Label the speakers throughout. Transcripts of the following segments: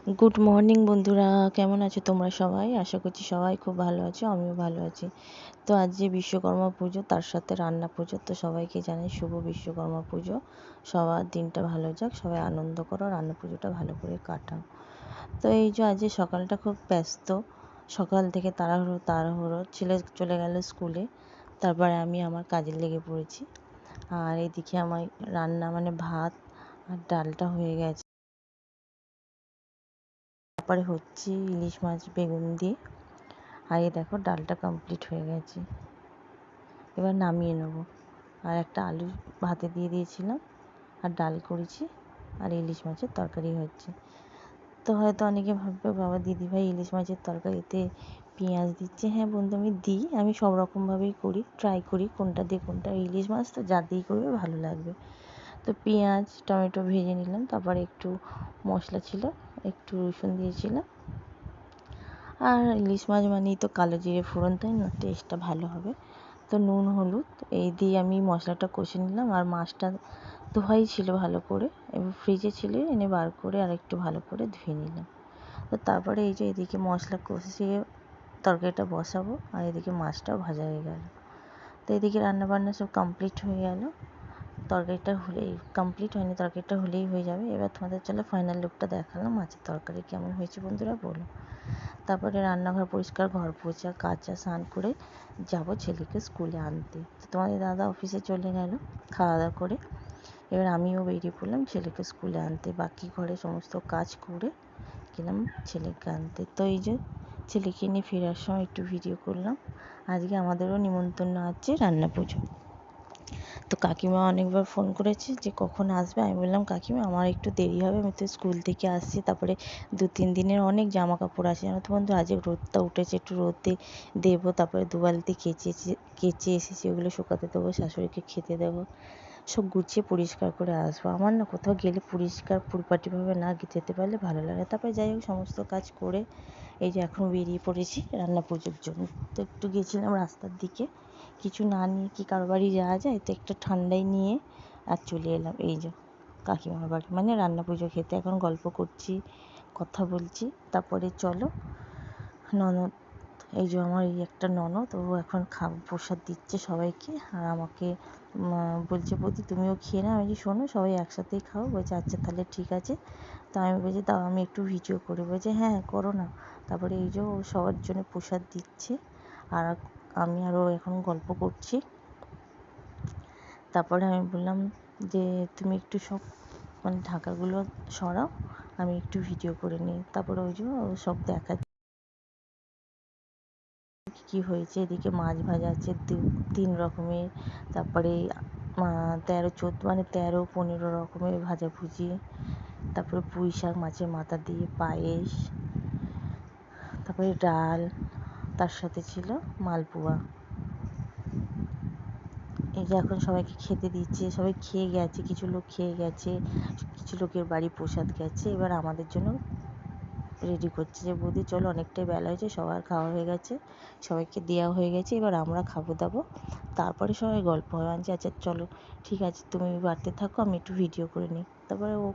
Speaker 1: Good morning বন্ধুরা, কেমন আছো তোমরা সবাই? আশা করছি সবাই খুব ভালো আছো, আমিও ভালো আছি। তো আজ যে বিশ্বকর্মা পুজো, তার সাথে রান্না পুজো, তো সবাইকে জানাই শুভ বিশ্বকর্মা পুজো। সবার দিনটা ভালো যাক, সবাই আনন্দ করো, রান্না পুজোটা ভালো করে কাটাও। তো এই যে আজ সকালটা খুব ব্যস্ত, সকাল থেকে তাড়াহুড়ো তাড়াহুড়ো, ছেলে চলে গেল স্কুলে, তারপরে আমি আমার কাজে লেগে পড়েছি। আর এদিকে আমার রান্না মানে ভাত আর ডালটা হয়ে গেছে, তারপরে হচ্ছে ইলিশ মাছ বেগুন দিয়ে। আর এই দেখো ডালটা কমপ্লিট হয়ে গেছে, এবার নামিয়ে নেবো। আর একটা আলু ভাতে দিয়ে দিয়েছিলাম, আর ডাল করেছি, আর ইলিশ মাছের তরকারি হচ্ছে। তো হয়তো অনেকে ভাববে, বাবা দিদিভাই ইলিশ মাছের তরকারিতে পেঁয়াজ দিচ্ছে। হ্যাঁ বন্ধু, আমি দিই, আমি সব রকমভাবেই করি, ট্রাই করি কোনটা দিয়ে কোনটা। ইলিশ মাছ তো যা দিয়েই করবে ভালো লাগবে। তো পেঁয়াজ টমেটো ভেজে নিলাম, তারপরে একটু মশলা ছিল, একটু রসুন দিয়েছিলাম। আর ইলিশ মাছ মানেই তো কালো জিরে ফোড়ন, তাই না, টেস্টটা ভালো হবে। তো নুন হলুদ এই দিয়ে আমি মশলাটা কষে নিলাম। আর মাছটা ধোয়াই ছিল ভালো করে, এবার ফ্রিজে ছিল, এনে বার করে আর একটু ভালো করে ধুয়ে নিলাম। তো তারপরে এই যে এদিকে মশলা কষিয়ে তরকারিটা বসাবো, আর এদিকে মাছটাও ভাজা হয়ে গেল। তো এদিকে রান্নাবান্না সব কমপ্লিট হয়ে গেল। তরকারিটা হলেই কমপ্লিট হয়নি, তরকারিটা হলেই হয়ে যাবে। এবার তোমাদের চলো ফাইনাল লুকটা দেখালাম, মাছের তরকারি কেমন হয়েছে বন্ধুরা বলো। তারপরে রান্নাঘর পরিষ্কার, ঘর পোছা কাচা, স্নান করে যাব ছেলেকে স্কুলে আনতে। তো তোমাদের দাদা অফিসে চলে গেল খাওয়া দাওয়া করে, এবার আমিও বেরিয়ে পড়লাম ছেলেকে স্কুলে আনতে। বাকি ঘরে সমস্ত কাজ করে গেলাম ছেলেকে আনতে। তো এই যে ছেলেকে নিয়ে ফেরার সময় একটু ভিডিও করলাম। আজকে আমাদেরও নিমন্ত্রণ আছে রান্না পুজো। তো কাকিমা অনেকবার ফোন করেছে যে কখন আসবে। আমি বললাম কাকিমা আমার একটু দেরি হবে, আমি তো স্কুল থেকে আসছি, তারপরে 2-3 দিনের অনেক জামা কাপড় আছে জানো তো বন্ধু। আজকে রোদটা উঠেছে, একটু রোদে দেবো, তারপরে 2 বালতি কেচে এসেছি, ওগুলো শুকাতে দেবো, শাশুড়িকে খেতে দেবো, সব গুছিয়ে পরিষ্কার করে আসবো। আমার না কোথাও গেলে পরিষ্কার পরিপাটিভাবে না যেতে পারলে ভালো লাগে। তারপরে যাই হোক সমস্ত কাজ করে এই যে এখন বেরিয়ে পড়েছি রান্না পুজোর জন্য। তো একটু গেছিলাম রাস্তার দিকে, কিছু না নিয়ে কি কারো বাড়ি যাওয়া যায়, তো একটা ঠান্ডাই নিয়ে আর চলে এলাম এই যে কাকিমার বাড়ি, মানে রান্না পুজো খেতে। এখন গল্প করছি, কথা বলছি। তারপরে চলো ননদ, এই যে আমার এই একটা ননদ, ও এখন প্রসাদ দিচ্ছে সবাইকে, আর আমাকে বলছে বৌদি তুমিও খেয়ে নাও। আমি যে শোনো সবাই একসাথেই খাও। বলছে আচ্ছা তাহলে ঠিক আছে। তো আমি বলছি দাও আমি একটু ভিডিও করি। বলছে হ্যাঁ করো না। তারপরে এই যে ও সবার জন্য প্রসাদ দিচ্ছে, আর আমি আরও এখন গল্প করছি। তারপরে আমি বললাম যে তুমি একটু সব মানে ঢাকাগুলো সরাও, আমি একটু ভিডিও করে নিই। তারপরে ওই যে ও সব দেখা কী হয়েছে। এদিকে মাছ ভাজা আছে 3 রকমের, তারপরে 13-14 মানে 13-15 রকমের ভাজাভুজি, তারপরে পুঁই শাক মাছের মাথা দিয়ে পায়েস, তারপরে ডাল, তার সাথে ছিল মালপোয়া। এই যে এখন সবাইকে খেতে দিচ্ছে, সবাই খেয়ে গেছে, কিছু লোক খেয়ে গেছে, কিছু লোকের বাড়ি প্রসাদ গেছে। এবার আমাদের জন্য রেডি করছে যে বৌদি চলো অনেকটাই বেলা হয়েছে, সবার খাওয়া হয়ে গেছে, সবাইকে দেওয়া হয়ে গেছে, এবার আমরা খাবো দাবো, তারপরে সবাই গল্প হয়। আনছি আচ্ছা চলো ঠিক আছে তুমি বাড়তে থাকো, আমি একটু ভিডিও করে নিই। তারপরে ও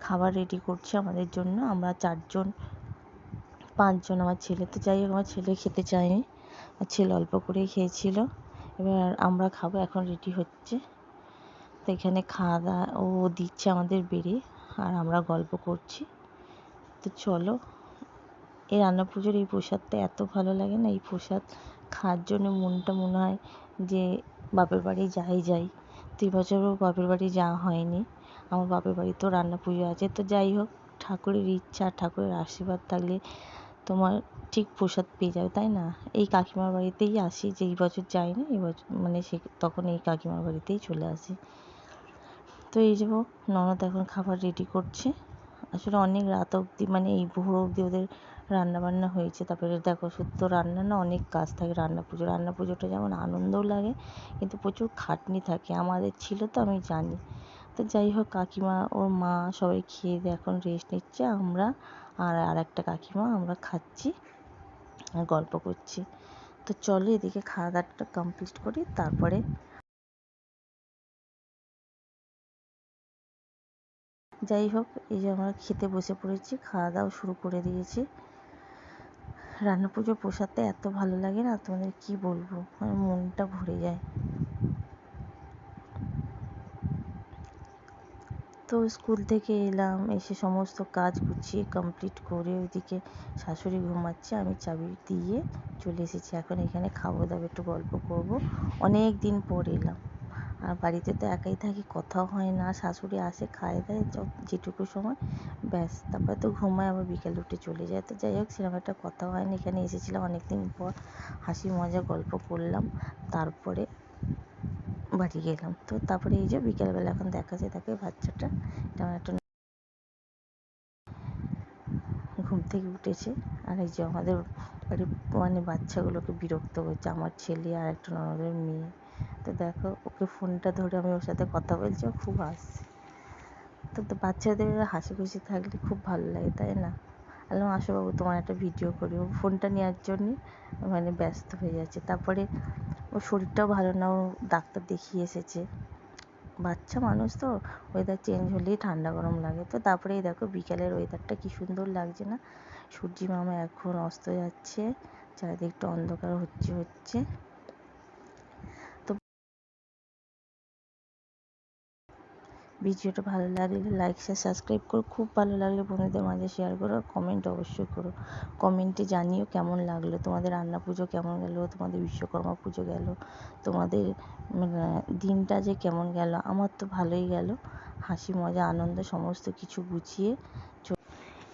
Speaker 1: খাবার রেডি করছে আমাদের জন্য। আমরা 5 জন, আমার ছেলে তো, যাই হোক আমার ছেলে খেতে চায়নি, আর ছেলে অল্প করেই খেয়েছিল। এবার আমরা খাবো, এখন রেডি হচ্ছে। তো এখানে খাওয়া দাওয়া ও দিচ্ছে আমাদের বেড়ে, আর আমরা গল্প করছি। তো চলো, এই রান্না পুজোর এই প্রসাদটা এত ভালো লাগে না, এই প্রসাদ খাওয়ার জন্য মনটা মনে হয় যে বাপের বাড়ি যাই। তো এবছরও বাপের বাড়ি যাওয়া হয়নি, আমার বাপের বাড়িতেও রান্না পুজো আছে। তো যাই হোক, ঠাকুরের ইচ্ছা, ঠাকুরের আশীর্বাদ থাকলে তোমার ঠিক প্রসাদ পেয়ে যাবে, তাই না। এই কাকিমার বাড়িতেই আসি, যে এই বছর যাই না, এই বছর মানে তখন এই কাকিমার বাড়িতেই চলে আসি। তো এই যে ননদ এখন খাবার রেডি করছে। আসলে অনেক রাত অবধি, মানে এই ভোর অবধি ওদের রান্নাবান্না হয়েছে। তারপরে দেখো শুধু রান্না না, অনেক কাজ থাকে রান্না পুজোটা যেমন আনন্দও লাগে, কিন্তু প্রচুর খাটনি থাকে। আমাদের ছিল তো, আমি জানি। তো যাই হোক কাকিমা ওর মা সবাই খেয়ে দিয়ে এখন রেস্ট নিচ্ছে, আমরা আর একটা কাকিমা আমরা খাচ্ছি আর গল্প করছি। তো চলো এদিকে খাওয়া দাওয়াটা কমপ্লিট করি, তারপরে যাই হোক, এই যে আমরা খেতে বসে পড়েছি, খাওয়া দাওয়া শুরু করে দিয়েছি। রান্না পুজোর প্রসাদটা এত ভালো লাগে না, তোমাদের কি বলবো, আমার মনটা ভরে যায়। তো স্কুল থেকে এলাম, এসে সমস্ত কাজ গুছিয়ে কমপ্লিট করে ওইদিকে শাশুড়ি ঘুমাচ্ছে, আমি চাবি দিয়ে চলে এসেছি। এখন এখানে খাবো দাবো, একটু গল্প করব, অনেক দিন পর এলাম। আর বাড়িতে তো একাই থাকি, কথাও হয় না, শাশুড়ি আসে খায় দেয় যেটুকু সময়, ব্যাস, তারপরে তো ঘুমায়, আবার বিকেলে উঠে চলে যায়। তো যাই হোক, সেরকম একটা কথা হয়নি। এখানে এসেছিলাম অনেক দিন পর, হাসি মজা গল্প করলাম, তারপরে বাড়ি গেলাম। তো তারপরে এই যে বিকেলবেলা এখন দেখা যায়, দেখে বাচ্চাটা তেমন একটা ঘুম থেকে উঠেছে। আর এই যে আমাদের বাড়ির মানে বাচ্চাগুলোকে বিরক্ত করছে, আমার ছেলে আর একটা ননদের মেয়ে। তো দেখো, ওকে ফোনটা ধরে আমি ওর সাথে কথা বলছি, ও খুব হাসছে। তো বাচ্চাদের হাসি খুশি থাকলে খুব ভালো লাগে, তাই না? বললাম, আসো বাবু, তোমার একটা ভিডিও করি। ও ফোনটা নেওয়ার জন্যে মানে ব্যস্ত হয়ে যাচ্ছে। তারপরে ওর শরীরটাও ভালো না, ও ডাক্তার দেখিয়ে এসেছে। বাচ্চা মানুষ তো, ওয়েদার চেঞ্জ হলেই ঠান্ডা গরম লাগে। তো তারপরে এই দেখো, বিকেলের ওয়েদারটা কি সুন্দর লাগছে না? সূর্যি মামা এখন অস্ত যাচ্ছে, চারিদিকটা অন্ধকার হচ্ছে। তো ভিডিওটা ভালো লাগলে লাইক শেয়ার সাবস্ক্রাইব করো, খুব ভালো লাগলে বন্ধুদের মাঝে শেয়ার করো, কমেন্ট অবশ্যই করো। কমেন্টে জানিও কেমন লাগলো, তোমাদের রান্না পুজো কেমন গেল, তোমাদের বিশ্বকর্মা পুজো গেল, তোমাদের দিনটা যে কেমন গেল। আমার তো ভালোই গেল, হাসি মজা আনন্দ সমস্ত কিছু গুছিয়ে।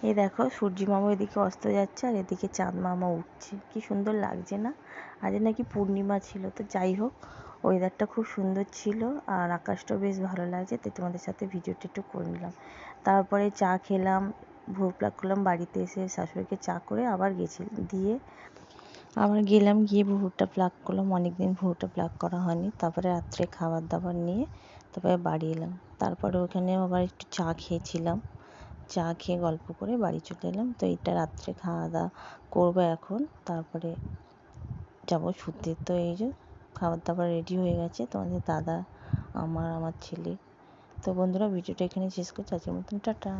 Speaker 1: এই দেখো, সূর্যি মামা এদিকে অস্ত যাচ্ছে, আর এদিকে চাঁদ মামা উঠছে, কি সুন্দর লাগছে না? আজ নাকি পূর্ণিমা ছিল। তো যাই হোক, ওয়েদারটা খুব সুন্দর ছিল, আর আকাশটাও বেশ ভালো লাগছে, তাই তোমাদের সাথে ভিডিওটা একটু করে নিলাম। তারপরে চা খেলাম, ভোগ প্লাগ করলাম, বাড়িতে এসে শাশুড়িকে চা করে আবার আবার গেলাম, গিয়ে ভোগটা প্লাগ করলাম, অনেকদিন ভোগটা প্লাগ করা হয়নি। তারপরে রাত্রে খাবার দাবার নিয়ে তারপরে বাড়ি এলাম। তারপরে ওখানে আবার একটু চা খেয়েছিলাম, চা খেয়ে গল্প করে বাড়ি চলে এলাম। তো এইটা রাত্রে খাওয়া দাওয়া করবো এখন, তারপরে যাবো শুতে। তো এই যে খাবার দাবার রেডি হয়ে গেছে, তোমাদের দাদা, আমার ছেলে। তো বন্ধুরা, ভিডিওটা এখানে শেষ করছি, আজকের মতন টাটা।